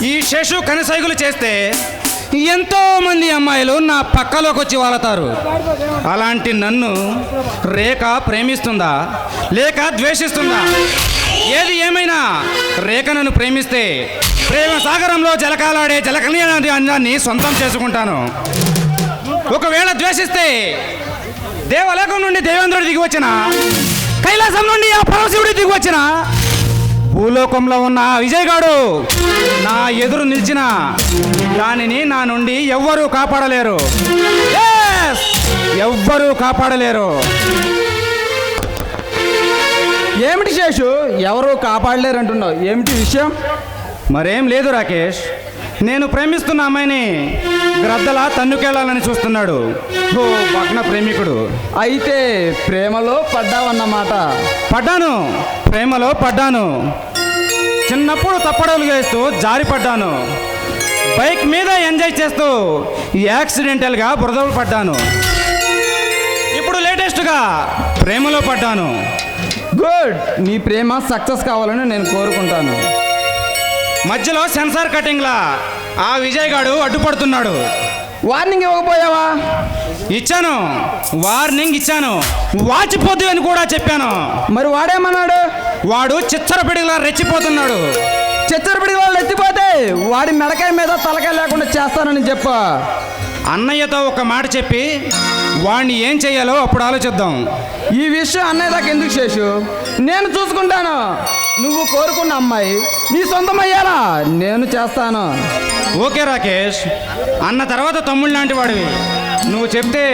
ఈ శేషు కనసైగులు చేస్తే ఎంతో మంది అమ్మాయిలు నా పక్కలోకి వచ్చి వాలతారు. అలాంటి నన్ను రేఖ ప్రేమిస్తుందా లేక ద్వేషిస్తుందా? ఏది ఏమైనా రేఖ నన్ను ప్రేమిస్తే ప్రేమ సాగరంలో జలకాలాడే జలకన్యాది అందాన్ని సొంతం చేసుకుంటాను. ఒకవేళ ద్వేషిస్తే దేవలోకం నుండి దేవేంద్రుడు దిగి వచ్చిన, కైలాసం నుండి ఆ పరమశివుడు దిగి వచ్చిన, భూలోకంలో ఉన్న విజయగాడు నా ఎదురు నిలిచిన దానిని నా నుండి ఎవ్వరూ కాపాడలేరు. ఎవ్వరూ కాపాడలేరు. ఏమిటి శేషు, ఎవరు కాపాడలేరు అంటున్నావు? ఏమిటి విషయం? మరేం లేదు రాకేష్, నేను ప్రేమిస్తున్న అమ్మాయిని గ్రద్దలా తన్నుకెళ్ళాలని చూస్తున్నాడు ఓ భగ్న ప్రేమికుడు. అయితే ప్రేమలో పడ్డావన్నమాట. పడ్డాను, ప్రేమలో పడ్డాను. చిన్నప్పుడు తప్పడలు వేస్తూ జారి పడ్డాను. బైక్ మీద ఎంజాయ్ చేస్తూ యాక్సిడెంటల్గా బురదలు పడ్డాను. ఇప్పుడు లేటెస్ట్గా ప్రేమలో పడ్డాను. గుడ్, నీ ప్రేమ సక్సెస్ కావాలని నేను కోరుకుంటాను. మధ్యలో సెన్సార్ కటింగ్లా ఆ విజయ్ గాడు అడ్డుపడుతున్నాడు. వార్నింగ్ ఇవ్వకపోయావా? ఇచ్చాను, వార్నింగ్ ఇచ్చాను, వాచిపోద్దు అని కూడా చెప్పాను. మరి వాడేమన్నాడు? వాడు చిచ్చరపిడిలా రెచ్చిపోతున్నాడు. చిచ్చరపిడి వాళ్ళు ఎత్తిపోతే వాడి మెడకాయ మీద తలకాయ లేకుండా చేస్తానని చెప్పు. అన్నయ్యతో ఒక మాట చెప్పి వాడిని ఏం చెయ్యాలో అప్పుడు ఆలోచిద్దాం. ఈ విషయం అన్నయ్య దాకా ఎందుకు శేషు? నేను చూసుకుంటాను. నువ్వు కోరుకున్న అమ్మాయి నీ సొంతం అయ్యాలా నేను చేస్తాను. ఓకే రాకేష్, అన్న తర్వాత తమ్ముళ్ళు లాంటి వాడివి, నువ్వు చెప్తే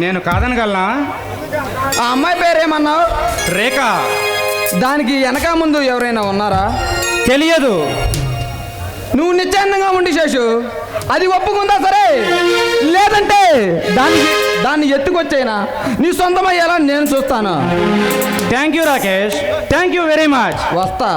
నేను కాదనగలనా? ఆ అమ్మాయి పేరేమన్నావు? రేఖ. దానికి వెనక ముందు ఎవరైనా ఉన్నారా? తెలియదు. నువ్వు నిశ్చయంగా ఉండి శేషు, అది ఒప్పుకుందా సరే, లేదంటే దాన్ని ఎత్తుకొచ్చేనా నీ సొంతం అయ్యేలా నేను చూస్తాను. Thank you Rakesh, thank you very much. వస్తా.